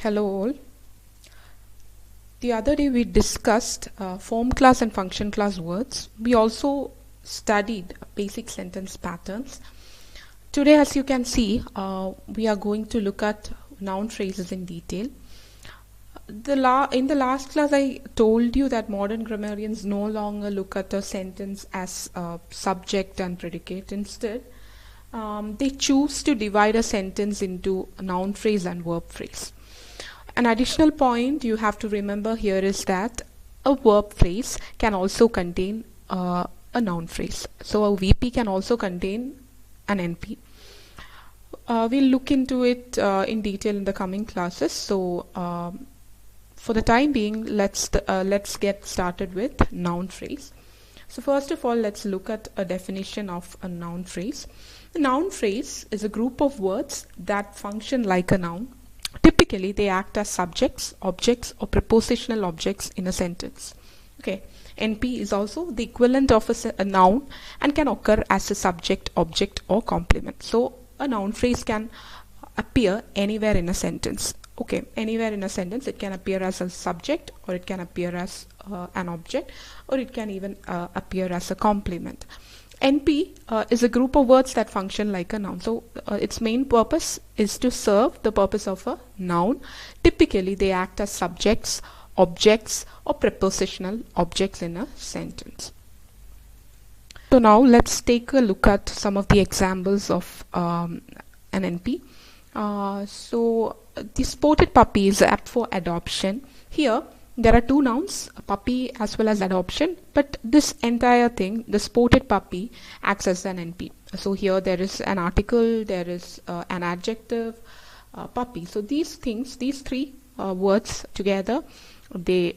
Hello all. The other day we discussed form class and function class words. We also studied basic sentence patterns. Today, as you can see, we are going to look at noun phrases in detail. In the last class, I told you that modern grammarians no longer look at a sentence as subject and predicate. Instead, they choose to divide a sentence into a noun phrase and verb phrase. An additional point you have to remember here is that a verb phrase can also contain a noun phrase. So a VP can also contain an NP. We'll look into it in detail in the coming classes. So for the time being, let's get started with noun phrase. So first of all, let's look at a definition of a noun phrase. A noun phrase is a group of words that function like a noun. Typically, they act as subjects, objects, or prepositional objects in a sentence. Okay, NP is also the equivalent of a noun and can occur as a subject, object, or complement. So, a noun phrase can appear anywhere in a sentence. Okay, anywhere in a sentence, it can appear as a subject, or it can appear as an object, or it can even appear as a complement. NP is a group of words that function like a noun. So its main purpose is to serve the purpose of a noun. Typically, they act as subjects, objects, or prepositional objects in a sentence. So now let's take a look at some of the examples of an NP. So the spotted puppy is apt for adoption. Here, there are two nouns, puppy as well as adoption, but this entire thing, the spotted puppy, acts as an NP. So here there is an article, there is an adjective, puppy. So these things, these three words together, they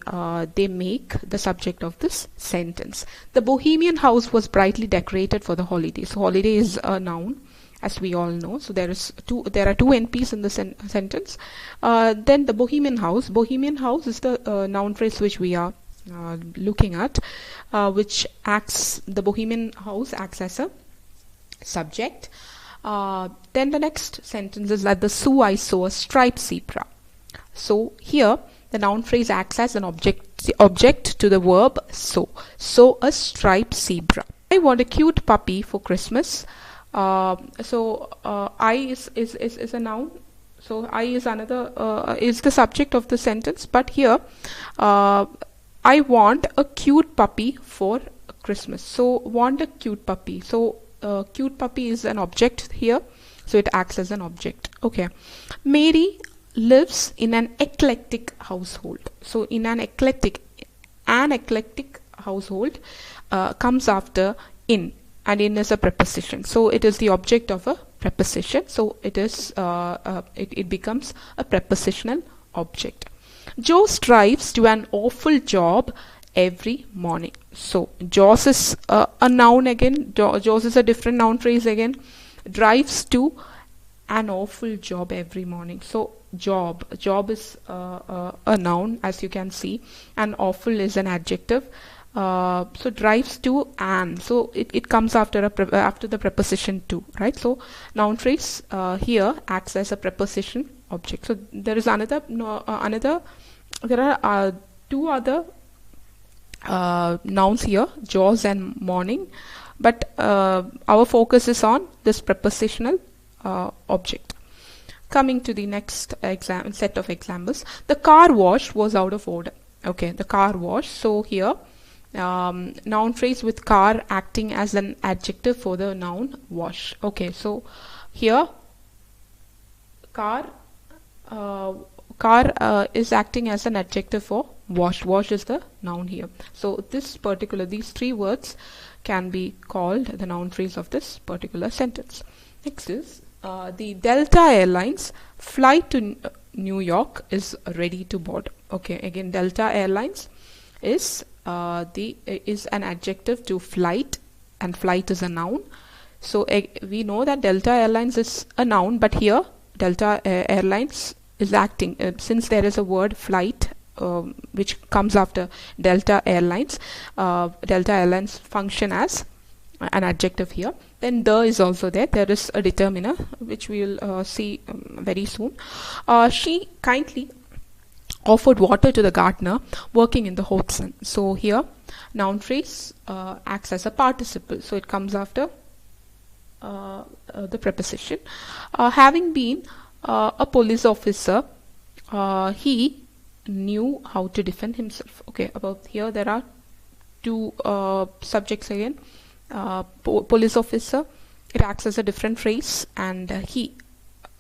make the subject of this sentence. The Bohemian house was brightly decorated for the holiday. So holiday is a noun, as we all know. So there are two NPs in the sentence. Then the Bohemian house. Bohemian house is the noun phrase which we are looking at, which acts, the Bohemian house acts as a subject. Then the next sentence is that the zoo I saw a striped zebra. So here the noun phrase acts as an object to the verb so. So a striped zebra. I want a cute puppy for Christmas. I is a noun. So I is another is the subject of the sentence. But here, I want a cute puppy for Christmas. So want a cute puppy. So cute puppy is an object here. So it acts as an object. Okay. Mary lives in an eclectic household. So in an eclectic household comes after in. And in is a preposition, so it is the object of a preposition. So it is it becomes a prepositional object. Joe strives to an awful job every morning. So Jaws is a noun again. Jaws is a different noun phrase again. Drives to an awful job every morning. So job is a noun, as you can see, and awful is an adjective. So drives to an, so it comes after after the preposition to, right? So noun phrase here acts as a preposition object. So there is there are two other nouns here, jaws and morning, but our focus is on this prepositional object. Coming to the next set of examples, the car wash was out of order. Okay, the car wash. So here noun phrase with car acting as an adjective for the noun wash. Okay, so here car is acting as an adjective for wash. Wash is the noun here. So these three words can be called the noun phrase of this particular sentence. Next is the Delta Airlines flight to New York is ready to board. Okay, again Delta Airlines is an adjective to flight, and flight is a noun. So we know that Delta Airlines is a noun, but here Delta Airlines is acting since there is a word flight which comes after Delta Airlines. Delta Airlines function as an adjective here. Then the is also there. There is a determiner which we will see very soon. She kindly offered water to the gardener working in the hot sun. So here noun phrase acts as a participle, so it comes after the preposition. Having been a police officer, he knew how to defend himself. Okay, about here there are two subjects again. Police officer, it acts as a different phrase, and he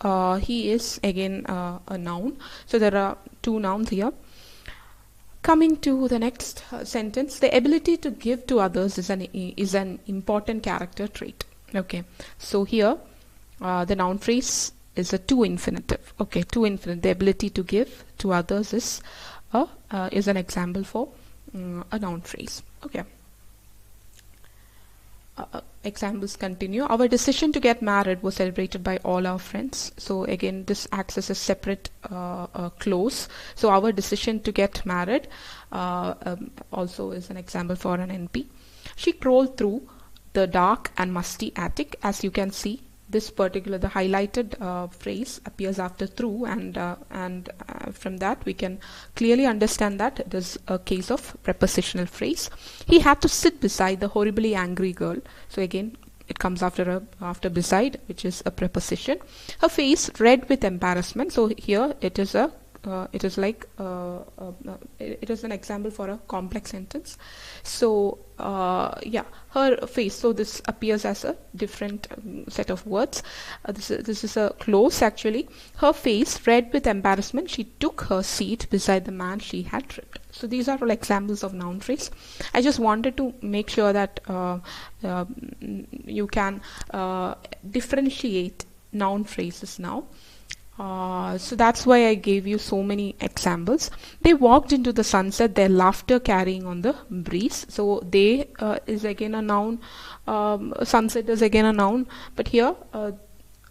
is again a noun. So there are two nouns here. Coming to the next sentence, the ability to give to others is an important character trait. Okay, so here the noun phrase is a to infinitive. Okay, to infinitive. The ability to give to others is an example for a noun phrase. Okay. Examples continue. Our decision to get married was celebrated by all our friends. So again, this acts as a separate clause. So our decision to get married also is an example for an NP. She crawled through the dark and musty attic. As you can see, this particular, the highlighted phrase appears after through, and from that we can clearly understand that it is a case of prepositional phrase. He had to sit beside the horribly angry girl. So again, it comes after beside, which is a preposition. Her face red with embarrassment. So here it is a it is an example for a complex sentence. So yeah, her face. So this appears as a different set of words. This is a clause actually. Her face red with embarrassment. She took her seat beside the man she had tripped. So these are all examples of noun phrase. I just wanted to make sure that you can differentiate noun phrases now. So that's why I gave you so many examples. They walked into the sunset, their laughter carrying on the breeze. So they is again a noun. Sunset is again a noun. But here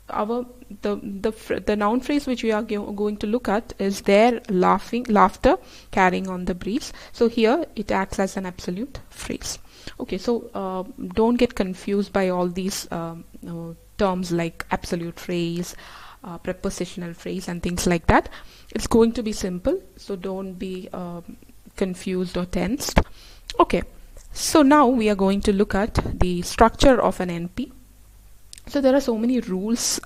the noun phrase which we are going to look at is their laughter carrying on the breeze. So here it acts as an absolute phrase. Okay, so don't get confused by all these terms like absolute phrase, prepositional phrase and things like that. It's going to be simple, so don't be confused or tensed. Okay, so now we are going to look at the structure of an NP. So there are so many rules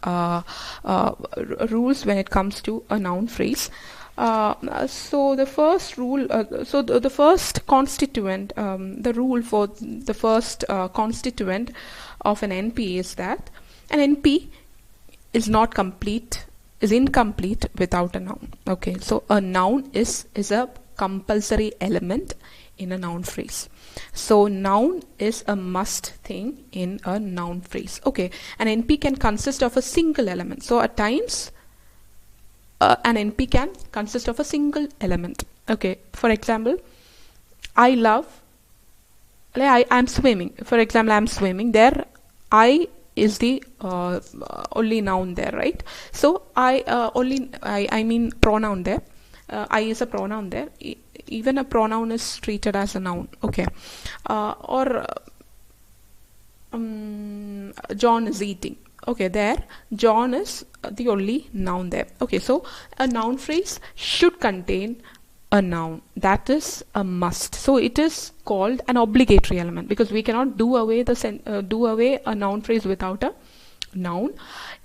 rules when it comes to a noun phrase. So the first rule, the first constituent, the rule for the first constituent of an NP is that an NP is incomplete without a noun. Okay, so a noun is a compulsory element in a noun phrase. So noun is a must thing in a noun phrase. Okay, an NP can consist of a single element. So at times an NP can consist of a single element. Okay, for example, I'm swimming. For example, I'm swimming. There, I is the only noun there, right? So I mean pronoun there. I is a pronoun there. Even a pronoun is treated as a noun. Okay, or John is eating. Okay, there John is the only noun there. Okay, so a noun phrase should contain a noun. That is a must. So it is called an obligatory element because we cannot do away a noun phrase without a noun.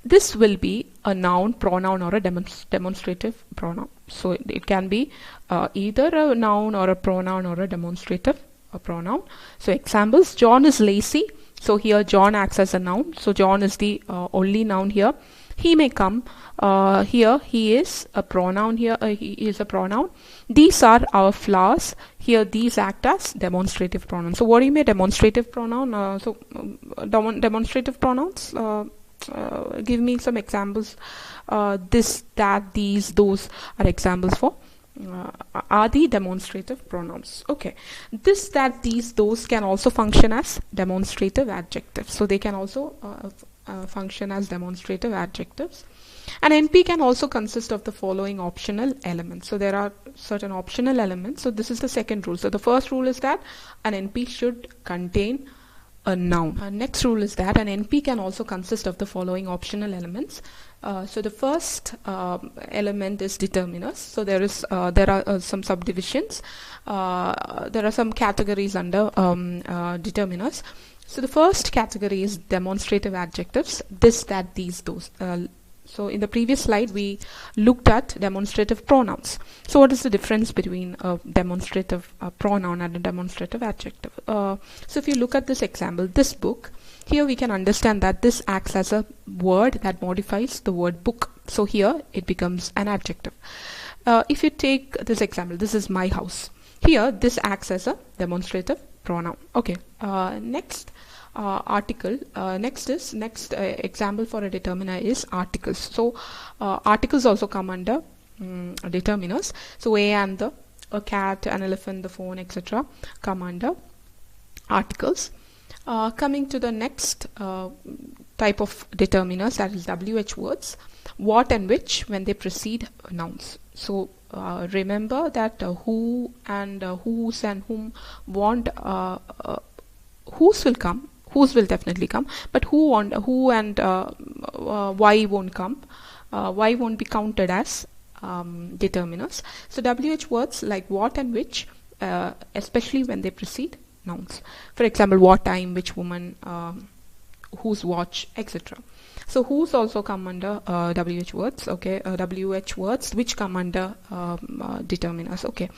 This will be a noun, pronoun, or a demonstrative pronoun. So it can be either a noun or a pronoun or a demonstrative pronoun. So examples: John is lazy. So here John acts as a noun. So John is the only noun here. He may come. Here he is a pronoun. Here he is a pronoun. These are our flowers. Here these act as demonstrative pronouns. So what do you mean demonstrative pronoun? Demonstrative pronouns. Give me some examples. This, that, these, those are examples for are the demonstrative pronouns. Okay, this, that, these, those can also function as demonstrative adjectives. So they can also function as demonstrative adjectives. An NP can also consist of the following optional elements. So there are certain optional elements. So this is the second rule. So the first rule is that an NP should contain a noun. Next rule is that an NP can also consist of the following optional elements. So the first element is determiners. So there are some subdivisions. There are some categories under determiners. So the first category is demonstrative adjectives: this, that, these, those. So in the previous slide we looked at demonstrative pronouns. So what is the difference between a demonstrative pronoun and a demonstrative adjective? So if you look at this example, this book, here we can understand that this acts as a word that modifies the word book. So here it becomes an adjective. If you take this example, this is my house. Here this acts as a demonstrative pronoun. Okay. Next article. Next example for a determiner is articles. So articles also come under determiners. So a and the, a cat, an elephant, the phone, etc. come under articles. Coming to the next type of determiners, that is WH words: what and which when they precede nouns. So remember that who and whose and whom won't, whose will come, whose will definitely come, but who and why won't come. Why won't be counted as determiners. So WH words like what and which, especially when they precede nouns. For example, what time, which woman, whose watch, etc. So whose also come under WH words. Okay, WH words which come under determiners. Okay.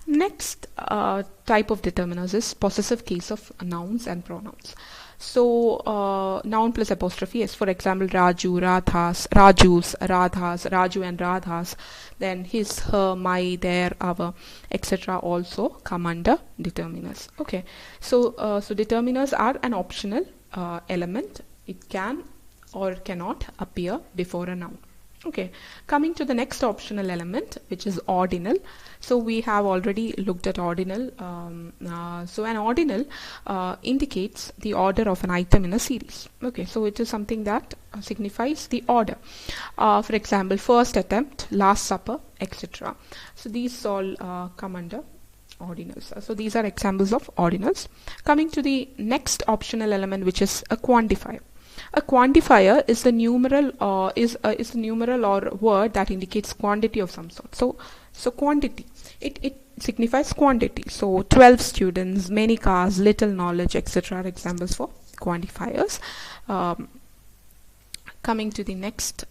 Next type of determiners is possessive case of nouns and pronouns. So noun plus apostrophe is, for example, Raju, Radhas, Rajus, Radhas, Raju and Radhas. Then his, her, my, their, our, etc. also come under determiners. Okay. So so determiners are an optional element. It can or cannot appear before a noun. Okay, coming to the next optional element, which is ordinal. So we have already looked at ordinal. So an ordinal indicates the order of an item in a series. Okay, so it is something that signifies the order. For example, first attempt, last supper, etc. So these all come under ordinals. So these are examples of ordinals. Coming to the next optional element, which is a quantifier. A quantifier is the numeral or word that indicates quantity of some sort. So quantity, it signifies quantity. So 12 students, many cars, little knowledge, etc. are examples for quantifiers. Coming to the next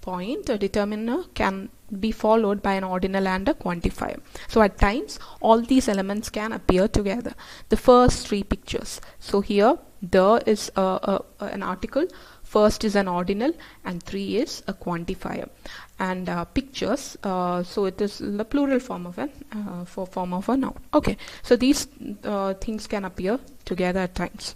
point, a determiner can be followed by an ordinal and a quantifier. So at times all these elements can appear together. The first three pictures. So here the is an article, first is an ordinal, and 3 is a quantifier. And pictures, so it is the plural form of a noun. Okay, so these things can appear together at times.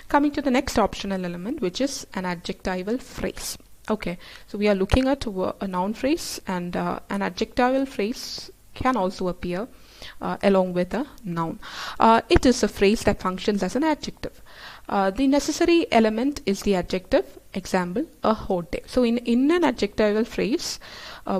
Coming to the next optional element, which is an adjectival phrase. Okay, so we are looking at a noun phrase, and an adjectival phrase can also appear along with a noun. It is a phrase that functions as an adjective. The necessary element is the adjective. Example, a hot day. So in an adjectival phrase,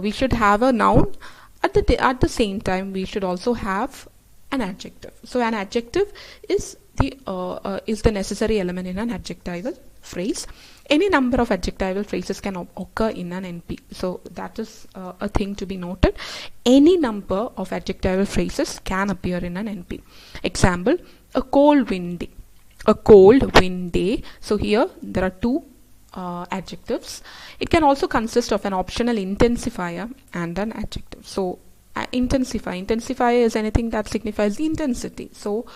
we should have a noun. At the same time, we should also have an adjective. So an adjective is the necessary element in an adjectival phrase. Any number of adjectival phrases can occur in an NP. So that is a thing to be noted. Any number of adjectival phrases can appear in an NP. Example, a cold wind day. A cold wind day. So here there are two adjectives. It can also consist of an optional intensifier and an adjective. So intensifier is anything that signifies the intensity. So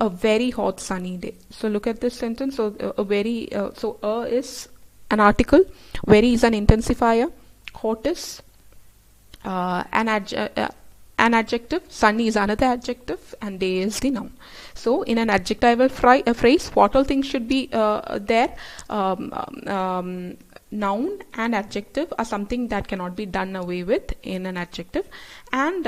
a very hot sunny day. So look at this sentence. So is an article, very is an intensifier, hot is an adjective, sunny is another adjective, and day is the noun. So in an adjectival phrase, what all things should be there? Noun and adjective are something that cannot be done away with in an adjective, and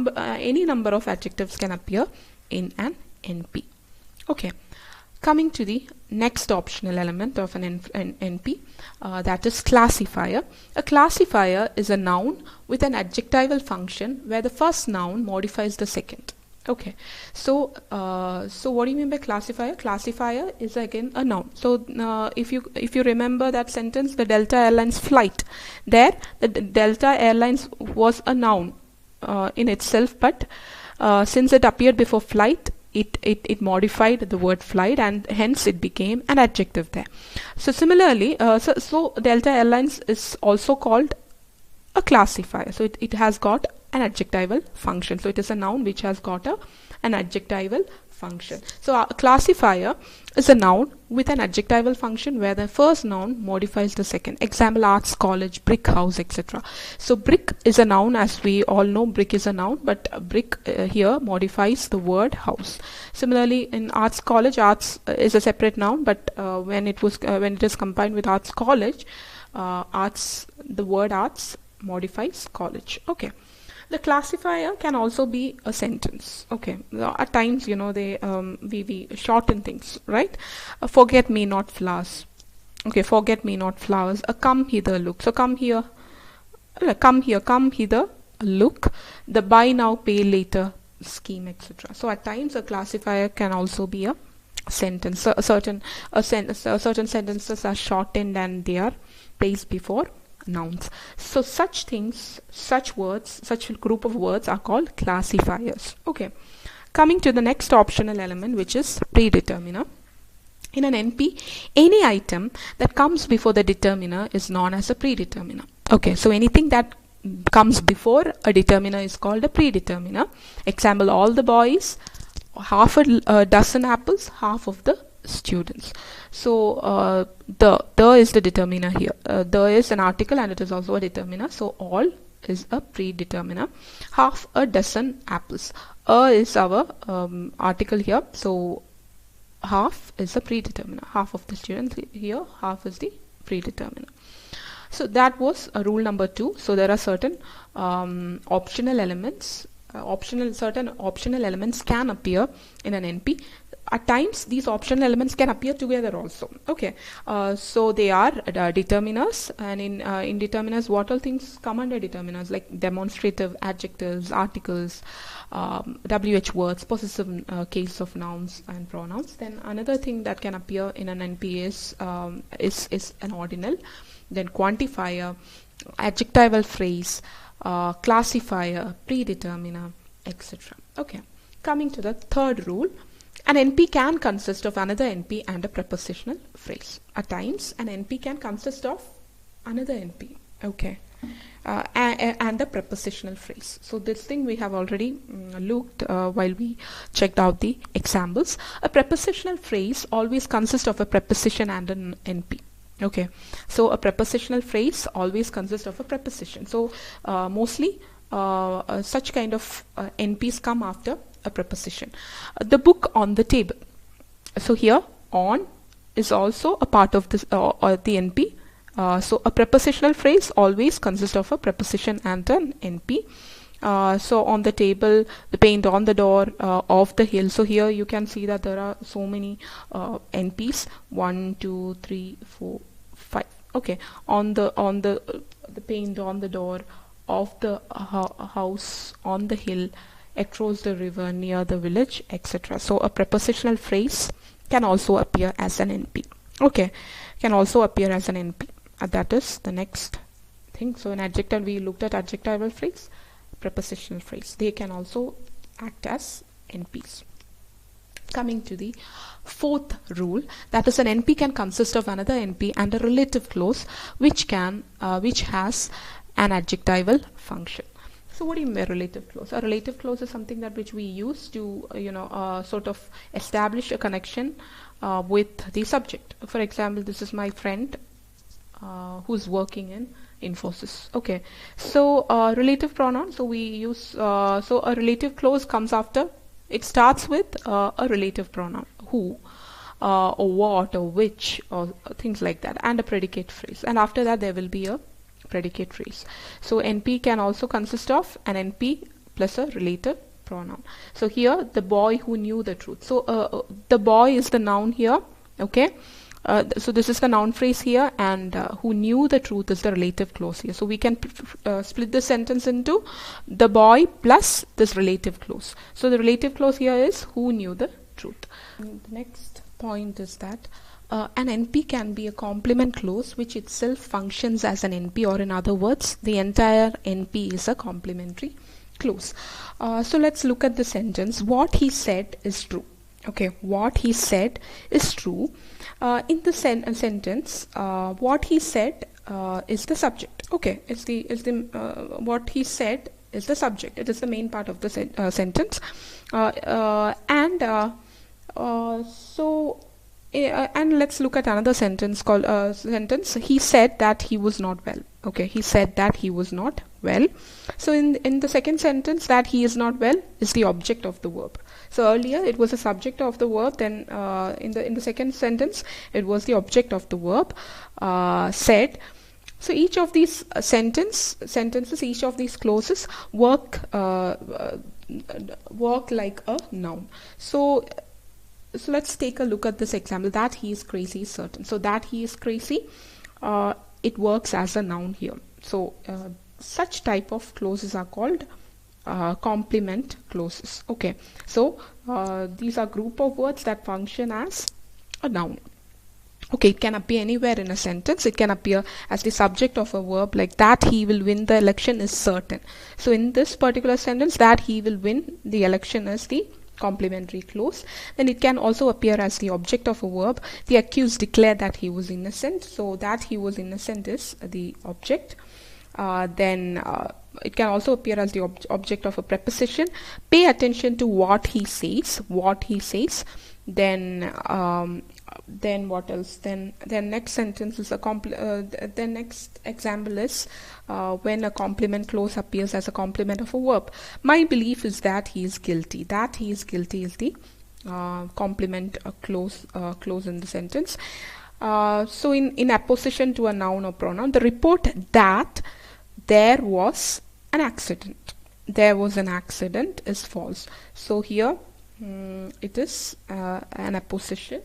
any number of adjectives can appear in an NP. Okay, coming to the next optional element of an NP, that is classifier. A classifier is a noun with an adjectival function where the first noun modifies the second. Okay, so what do you mean by classifier? Classifier is again a noun. So if you remember that sentence, the Delta Airlines flight, there the Delta Airlines was a noun in itself, but since it appeared before flight, it modified the word flight, and hence it became an adjective there. So similarly, so Delta Airlines is also called a classifier. So it has got an adjectival function. So it is a noun which has got an adjectival function. So a classifier is a noun with an adjectival function where the first noun modifies the second. Example, arts college, brick house, etc. So brick is a noun, as we all know. Brick is a noun, but brick here modifies the word house. Similarly, in arts college, arts is a separate noun, but when it is combined with arts college, the word arts modifies college. Okay, the classifier can also be a sentence. Okay, at times, you know, they we shorten things, right? Forget me not flowers. Okay, forget me not flowers. Come hither look. So come here, come hither look. The buy now pay later scheme, etc. So at times a classifier can also be a sentence. So certain sentences are shortened and they are placed before nouns. So such things, such words, such group of words are called classifiers. Okay, coming to the next optional element, which is predeterminer. In an NP, any item that comes before the determiner is known as a predeterminer. Okay, so anything that comes before a determiner is called a predeterminer. Example, all the boys, half a dozen apples, half of the students. So the is the determiner here. The is an article and it is also a determiner. So all is a predeterminer. Half a dozen apples. Is our article here. So half is a predeterminer. Half of the students here, half is the predeterminer. So that was rule number 2. So there are certain optional elements. Certain optional elements can appear in an NP. At times these optional elements can appear together also. Okay, so they are determiners, and in determiners, what all things come under determiners, like demonstrative adjectives, articles, WH words, possessive case of nouns and pronouns. Then another thing that can appear in an NP is an ordinal, then quantifier, adjectival phrase, classifier, predeterminer, etc. Okay, coming to the third rule. An NP can consist of another NP and a prepositional phrase. At times, an NP can consist of another NP, okay, and a prepositional phrase. So this thing we have already looked while we checked out the examples. A prepositional phrase always consists of a preposition and an NP. Okay, so a prepositional phrase always consists of a preposition. So mostly such kind of NPs come after a preposition. The book on the table. So here on is also a part of this or the NP. So a prepositional phrase always consists of a preposition and an NP. So on the table, the paint on the door, of the hill. So here you can see that there are so many NPs. 1, 2, 3, 4, 5. Okay, on the paint on the door, of the house, on the hill, across the river, near the village, etc. So a prepositional phrase can also appear as an NP. Okay, can also appear as an NP. That is the next thing. So in adjective, we looked at adjectival phrase, prepositional phrase. They can also act as NPs. Coming to the fourth rule, that is, an NP can consist of another NP and a relative clause which has an adjectival function. So what do you mean by relative clause? A relative clause is something that which we use to sort of establish a connection with the subject. For example, this is my friend who's working in Infosys. Okay, so relative pronoun. So we use so a relative clause comes after. It starts with a relative pronoun, who, or what, or which, or things like that, and a predicate phrase. And after that, there will be a predicate phrase. So NP can also consist of an NP plus a relative pronoun. So here, the boy who knew the truth. So the boy is the noun here. Okay, So this is the noun phrase here, and who knew the truth is the relative clause here. So we can split this sentence into the boy plus this relative clause. So the relative clause here is who knew the truth. And the next point is that an NP can be a complement clause which itself functions as an NP, or in other words, the entire NP is a complementary clause. So let's look at the sentence. What he said is true. Okay, what he said is true. In the sentence, what he said is the subject. Okay, what he said is the subject. It is the main part of the sentence. And let's look at another sentence called he said that he was not well. Okay, he said that he was not well. So in the second sentence, that he is not well is the object of the verb. So earlier it was a subject of the verb, then in the second sentence it was the object of the verb, said. So each of these sentences, each of these clauses work like a noun. So let's take a look at this example. That he is crazy is certain. So that he is crazy, it works as a noun here. So such type of clauses are called complement clauses. Okay, so these are group of words that function as a noun. Okay, it can appear anywhere in a sentence. It can appear as the subject of a verb, like that he will win the election is certain. So in this particular sentence, that he will win the election is the complementary clause. Then it can also appear as the object of a verb. The accused declared that he was innocent, so that he was innocent is the object. Then it can also appear as the object of a preposition. Pay attention to what he says. Then what else? Then next sentence is the next example is when a complement clause appears as a complement of a verb. My belief is that he is guilty. That he is guilty is the complement clause in the sentence. So in apposition to a noun or pronoun, the report that there was an accident is false. So here it is an apposition.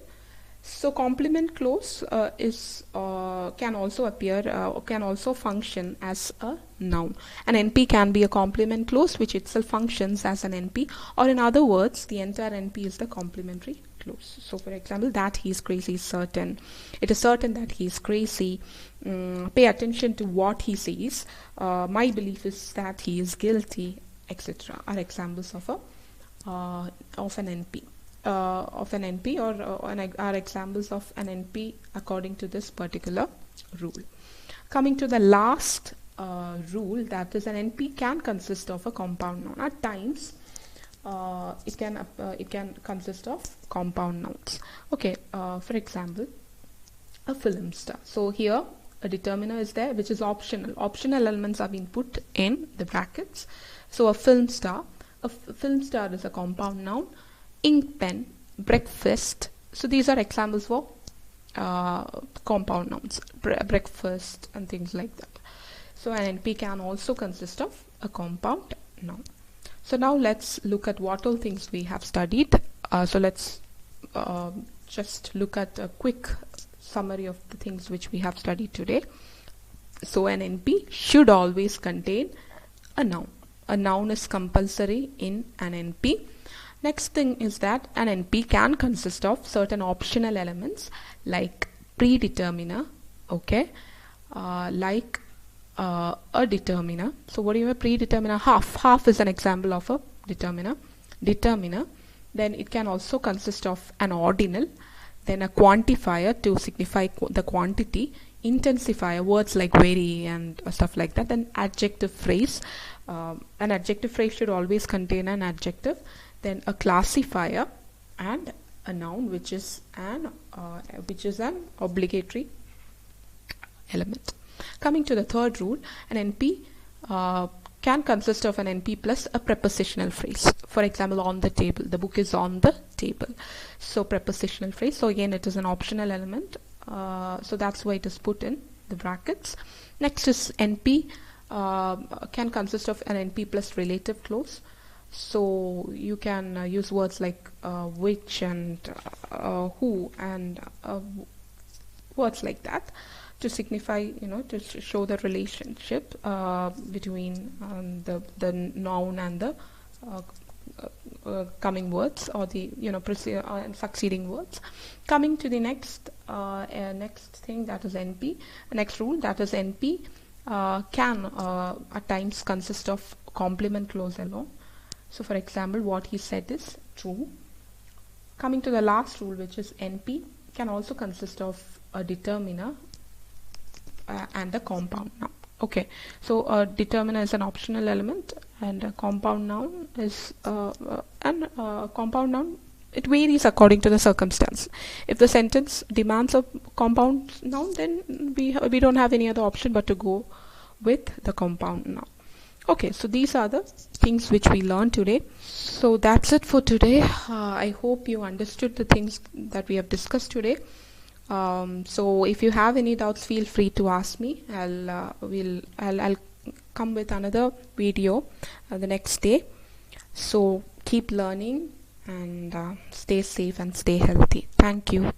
So complement clause can also appear can also function as a noun. An NP can be a complement clause which itself functions as an NP, or in other words, the entire NP is the complementary clause. So for example, that he is crazy is certain. It is certain that he is crazy. Pay attention to what he says. My belief is that he is guilty, etc. are examples of an NP. Are examples of an NP according to this particular rule. Coming to the last rule, that is, an NP can consist of a compound noun. At times it can consist of compound nouns. Okay, for example, a film star. So here a determiner is there which is optional. Optional elements have been put in the brackets. So a film star is a compound noun. Ink pen, breakfast. So these are examples for compound nouns, breakfast and things like that. So an NP can also consist of a compound noun. So now let's look at what all things we have studied. So let's just look at a quick summary of the things which we have studied today. So an NP should always contain a noun. A noun is compulsory in an NP. Next thing is that an NP can consist of certain optional elements like predeterminer, okay, like a determiner. So what do you mean predeterminer? Half is an example of a determiner. Then it can also consist of an ordinal, then a quantifier to signify the quantity, intensifier, words like very and stuff like that. Then adjective phrase. An adjective phrase should always contain an adjective. Then a classifier and a noun which is an obligatory element. Coming to the third rule, an NP can consist of an NP plus a prepositional phrase. For example, on the table. The book is on the table. So prepositional phrase. So again, it is an optional element. So that's why it is put in the brackets. Next is NP can consist of an NP plus relative clause. So you can use words like which and who and words like that to signify, to show the relationship between the noun and the coming words, or the succeeding words. Coming to the next thing, that is NP. Next rule, that is NP can at times consist of complement clause alone. So for example, what he said is true. Coming to the last rule, which is NP can also consist of a determiner and a compound noun. Okay, so a determiner is an optional element, and a compound noun is compound noun. It varies according to the circumstance. If the sentence demands a compound noun, then we don't have any other option but to go with the compound noun. Okay, so these are the things which we learned today. So that's it for today. I hope you understood the things that we have discussed today. So if you have any doubts, feel free to ask me. I'll come with another video the next day. So keep learning and stay safe and stay healthy. Thank you.